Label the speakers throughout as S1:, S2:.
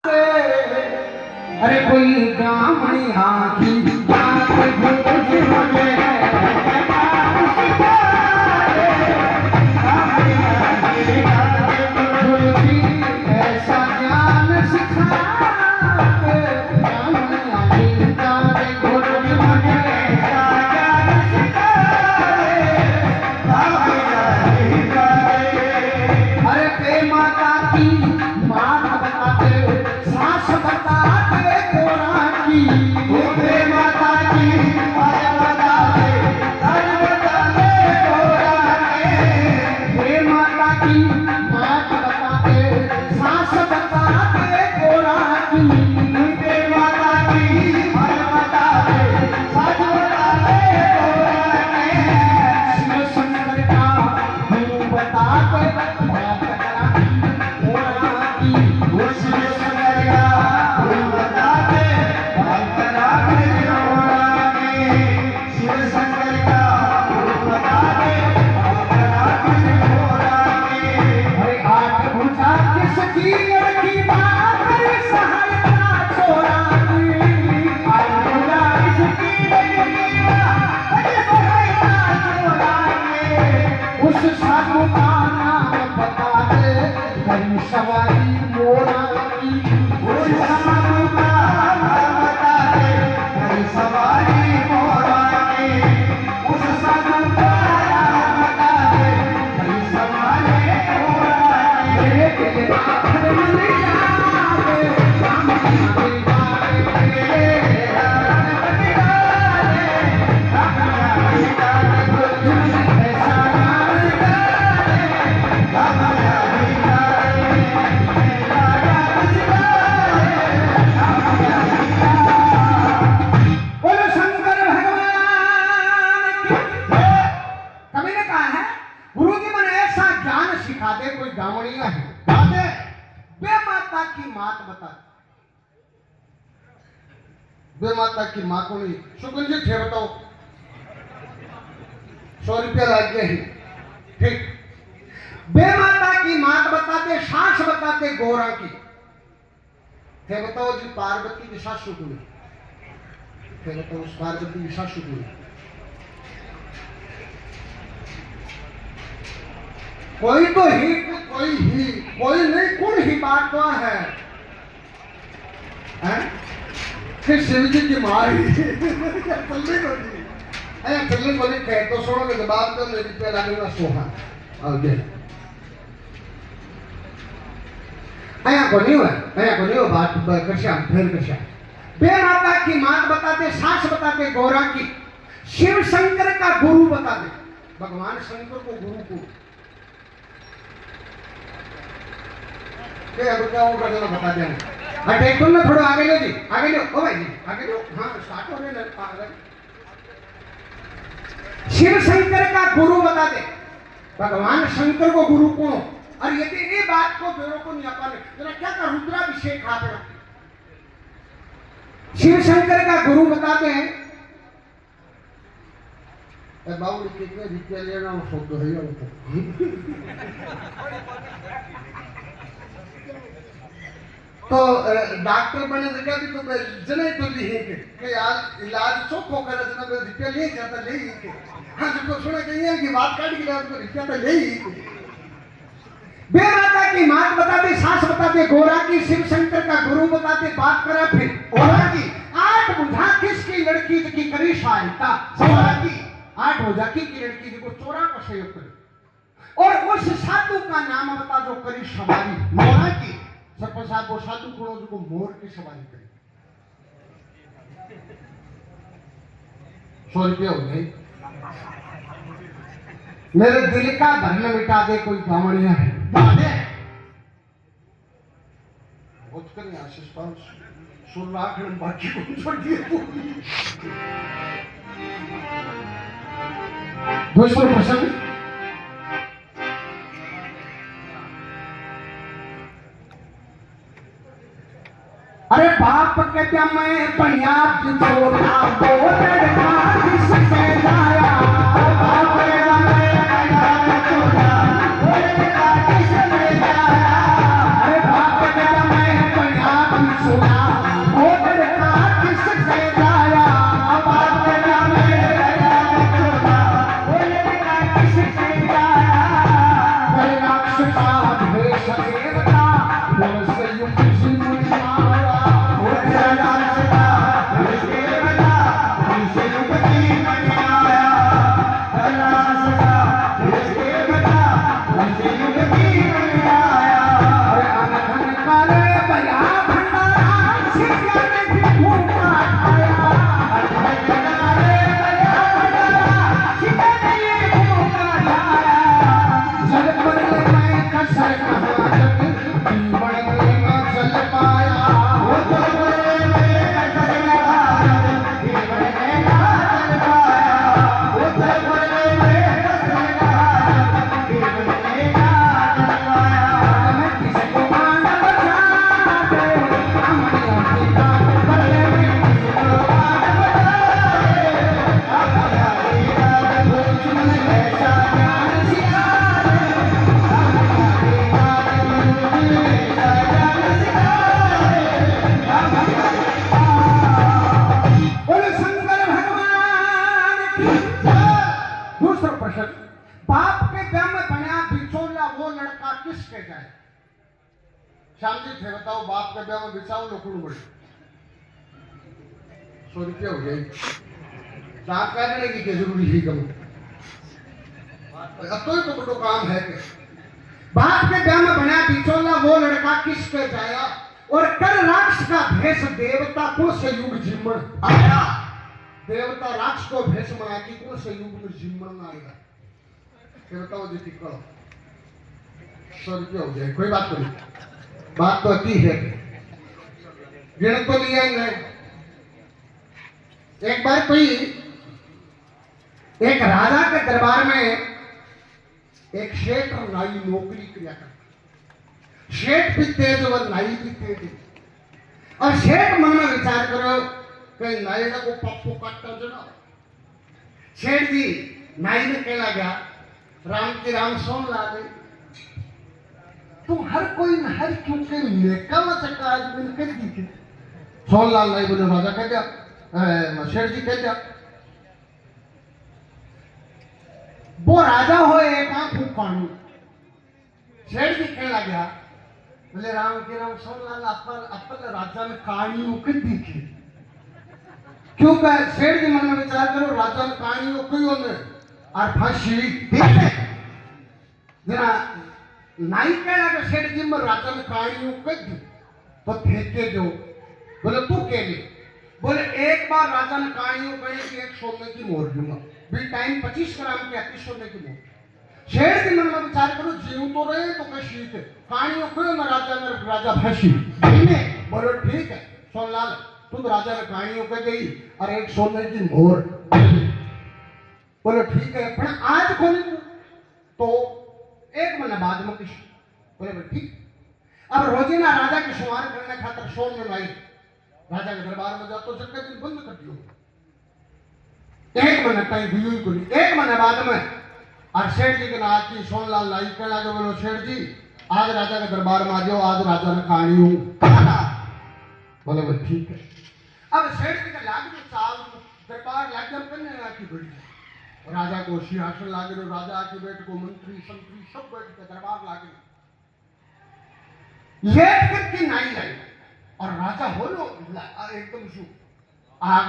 S1: अरे कोई गामणी आखी बात भूज मगे ऐसा ज्ञान सिखा गामणी आखी बात भूज मगे अरे पे माता की मात बताते सास बताते गोरा की पे माता की मात बताते सास बताते गोरा के पे माता की मात बताते सास बताते गोरा की पे माता की मात बताते सास बताते गोरा के शिव शंकर का गुरु बताते सवारी मोरा की साधु का नाम बताते कई सवारी मोरा की उस साधु का नाम बताते कई सवारी मोरा की आखिर मिल जाए राम मिल जाए कोई गावड़िया है बाते बे माता की मात बता बे माता की माँ को नहीं शुक्ल जी थे बताओ 100 रुपया लाग गया है ठीक बे माता की मात बताते सास बताते गोरा की थे बताओ जी पार्वती की सासू को थे बताओ उस पार्वती की सासू को कोई तो ही कोई नहीं कौन ही बात तो है कि शिव जी की माँ ही चलने को नहीं कहे तो सुनो के जवाब तो मेरी पे लगेगा सोहा और दे आया को नहीं हो बात कशा फिर कशा बे माता की मात बताते सास बताते गौरा की शिव शंकर का गुरु बताते भगवान शंकर को गुरु को अब क्या होगा जरा बता देना टेक्टोन में थोड़ा आगे लो जी आगे लो ओ भाई जी आगे लो हाँ स्टार्ट हो रहे शिव शंकर का गुरु बता दे भगवान शंकर को गुरु कौन और यदि ये बात को बेरों को नहीं अपन जरा क्या का रुद्राभिषेक आपने शिव शंकर का गुरु बताते हैं बाबू कितने रुपया लेना वो शब्द तो डॉक्टर बने जगह भी तो जने तो ली है कि यार इलाज चोखो करे जना पे रुपया ले जाता ले ही के हां जो सुने कहिए कि बात काट के तो रुपया तो ले ही बे माता की मात बताते सास बताते गोरा की शिव शंकर का गुरु बताते बात करा फिर गोरा की 8 बुझा किसकी लड़की की करी सहायता गोरा की 8 बुझा की लड़की को चोरा का सहयोग करे और उस साधु का नाम बता जो करी सवारी गोरा की सरपंच साहब वो साधु गुणों को मोर की सवारी करी 100 रुपया हो गई मेरे दिल का धर्म मिटा दे कोई गावड़िया है बादे बहुत करें आशीष पाल सुर लाख बाकी को छोड़ दिए दोस्तों पसंद अरे बाप के क्या मैं पंजाब छोड़ा बोलना किससे जाया बाप के क्या मैं पंजाब छोड़ा बोलना किससे जाया अरे बाप के क्या मैं पंजाब के ब्याह में बिचाव लोकड़ू बड़े 100 रुपया हो गई दांत काटने की क्या जरूरी है कम अब तो बड़ो काम है कि बाप के ब्याह में बना बिचौला वो लड़का किस पे जाया और कर राक्ष का भेष देवता कुल से युग जिम्मन आया देवता राक्ष को भेष बना की कुल से युग में जिम्मन आएगा देवता वो जी करो 100 रुपया हो जाए कोई बात नहीं बात तो अति है गिन तो लिया ही नहीं एक बार कोई एक राजा के दरबार में एक शेठ और नाई नौकरी किया करता शेठ भी तेज और नाई भी तेज और शेठ मन में विचार करो कि नाई को पप्पू काटता जो ना शेठ जी नाई ने कहला गया राम की राम सोन ला गई तुम हर कोई न हर क्यों के नेकावा चक्का आज मैंने कर दी थी सोनलाल नहीं बोले राजा कह दिया शेठ जी कह दिया वो राजा हो एक आंख पानी शेठ जी कहला गया बोले राम के राम सोनलाल अपन राजा में कहानी कर दी थी क्यों कह शेठ जी मन में विचार करो राजा में कहानी कोई होने और फांसी जरा नाई कहला के शेठ जी में राजा में कहानियों कर दी तो फेंके दो बोले तू कह ले बोले एक बार राजा ने कहानियों कही कि 1 सोने की मोहर दूंगा भी टाइम 25 ग्राम के 31 सोने की मोहर शेठ जी मन में विचार करो जीव तो रहे तो कैसी थे कहानियों कहो ना राजा फंसी बोलो ठीक है सोनलाल तुम राजा ने कहानियों कह गई और 1 सोने की मोहर बोलो ठीक है पर आज खोले तो 1 महीना बाद में किसी बोले भाई ठीक अब रोजीना राजा की शुमार करने खातर सोन में लाई राजा के दरबार में जाओ तो जगह दिन बंद कर दियो 1 महीना टाइम भी को 1 महीने बाद में और शेठ जी के नाथ की सोनलाल लाई कहला के बोलो शेठ जी आज राजा के दरबार में आ जाओ आज राजा ने कहानी हूं बोले भाई ठीक है अब शेठ जी का लाग जो साल दरबार लाग जब करने लगा की बड़ी राजा को सिंहासन लागे राजा के बेटे को मंत्री संत्री सब बैठ के दरबार लागे लेट करके नाई लाई और राजा हो लो एकदम शु आग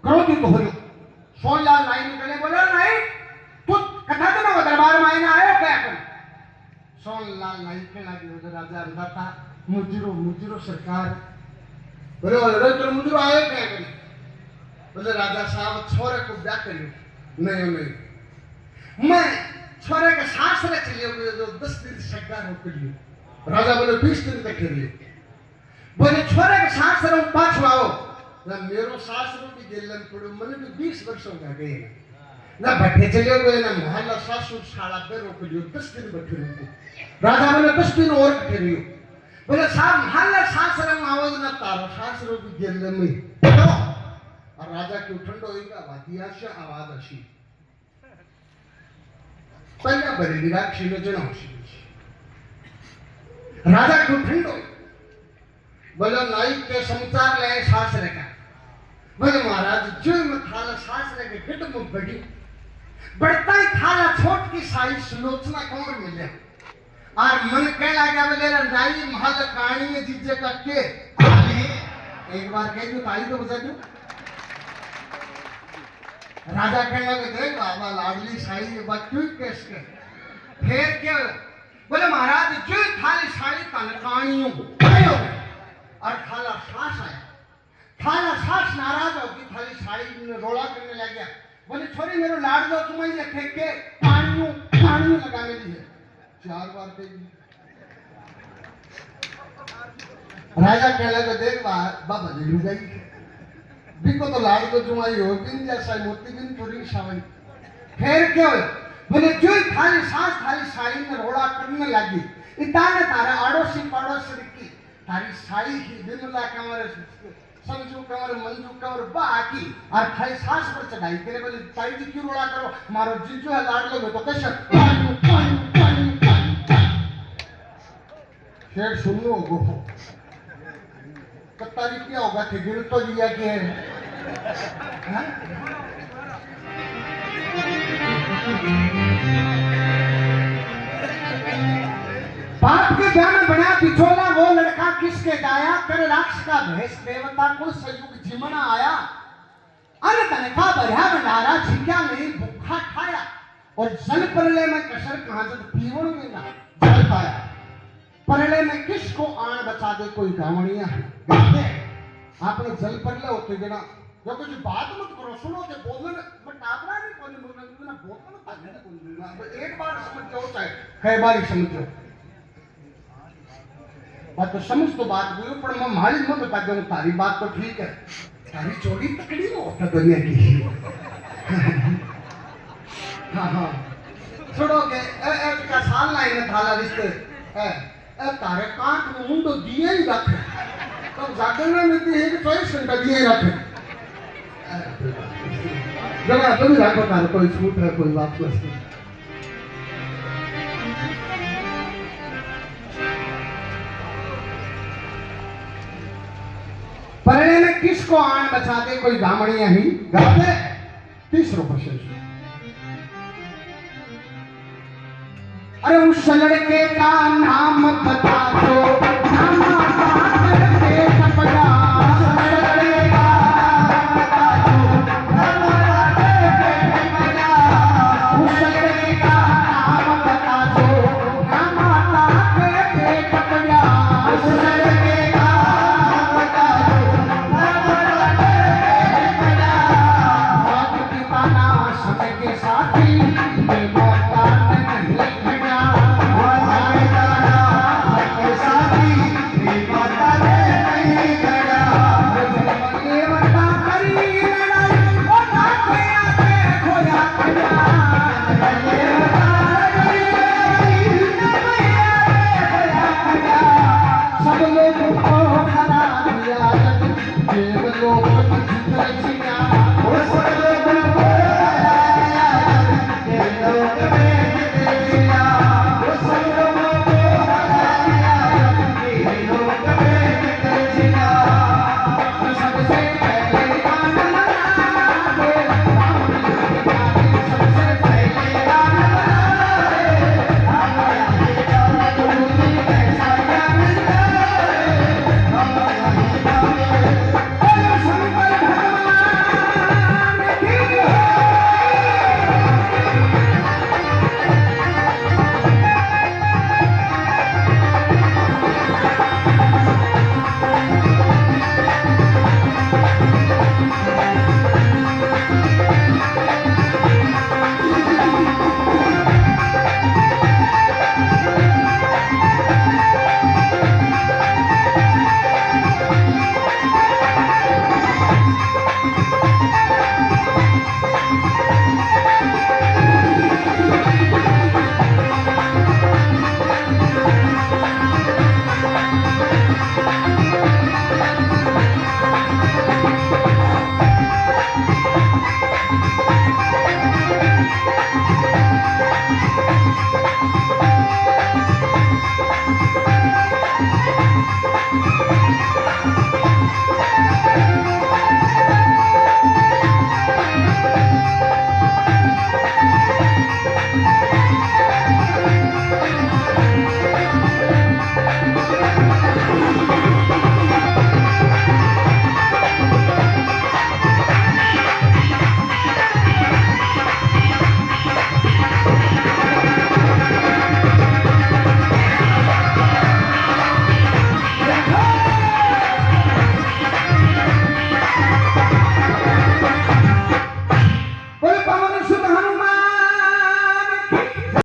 S1: क्रोधित हो लो सोनलाल नाई निकले बोले नाई तू कथा तो ना दरबार में आईना आयो क्या कर सोनलाल नाई के लगे राजा अंदर था मुजरो सरकार बोले मुजरो आयो क्या कर बोले राजा साहब छोरे को ब्याह करियो नहीं मैं छोरे के सास रख लियो जो 10 दिन शक्कर हो कर लियो राजा बोले 20 दिन तक लियो बोले छोरे के सास रो पाछो आओ ना मेरो सास रो भी गेलन पड़ो मने भी 20 वर्ष हो गए ना बैठे चलियो गए ना मोहल्ला सासुर शाला पे रोक लियो 10 दिन बैठे रहो राजा बोले 10 दिन और बैठे लियो बोले साहब मोहल्ला सास रो आवाज ना तारो सास रो भी गेलन में और राजा क्यों ठंडो होगा वादियाशा आवाज अशी पहला बरेली राक्षी ने जना राजा क्यों ठंडो बोलो नाई के समाचार ले शास्त्र का बोले महाराज जो में थाला शास्त्र के गिट में बड़ी बढ़ता ही थाला छोट की साइज सुलोचना कौन मिले और मन कह लगा बोले नाई महल कहानी है जीजे का के एक बार कह दो ताई तो बजा दो राजा कहने लगे देख बाबा लाडली साई ये बात क्यों कैस के फिर क्या बोले महाराज जो थाली साई कहानियों और थाला सास आया थाला सास नाराज होगी थाली साई ने रोला करने लग गया बोले छोरी मेरे लाड दो तुम्हें ये फेंक के पानी लगाने दी है 4 बार कही राजा कहने लगे देख बाबा जी गई बिको तो लाड़ को जुमाई हो बिन जैसा मोती बिन पूरी शावई फिर क्या बोले जो थाली साई में रोड़ा करने लगी इताने तारा आड़ोसी पड़ोसी की तारी साई ही बिमला कमर संजू कमर मंजू कमर बाकी और थाली सास पर चढ़ाई करे बोले ताई जी क्यों रोड़ा करो मारो जीजू है लाड़ लो तो कैसे शेर सुनो गो कत्तारी क्या होगा थे गिर तो लिया कि
S2: बाप के ब्याह में बना बिचौला वो लड़का किसके जाया कर राक्ष का भेष देवता कुल संयुग जिमना आया। अरे तने का बढ़िया भंडारा छिक्या नहीं भूखा खाया और जल परले में कसर कहां जब पीवण में ना जल पाया। परले में किसको आन बचा दे कोई गावणिया गाते आपने जल परले होते देना जो कुछ बात मत करो सुनो के बोलने में टापरा नहीं कोई बोलने ना बोलने में ताकत कोई ना एक बार समझ जाओ चाहे कई बार समझ जाओ बात तो समझ तो बात हुई पर मैं मारी मत बता दूं तारी बात तो ठीक है तारी चोरी तकड़ी हो तो दुनिया की हाँ हाँ छोड़ोगे ए का साल ना इन्हें थाला रिश्ते ए तारे कांट में मुंडो दिए ही रखे तो जागरण में भी है कि 24 घंटा दिए ही रखे जरा तुम रखो तारे कोई छूट है कोई बात नहीं। परले में किसको आन बचा दे कोई गामड़िया ही गाते। तीसरो क्वेश्चन अरे उस लड़के का नाम बता दो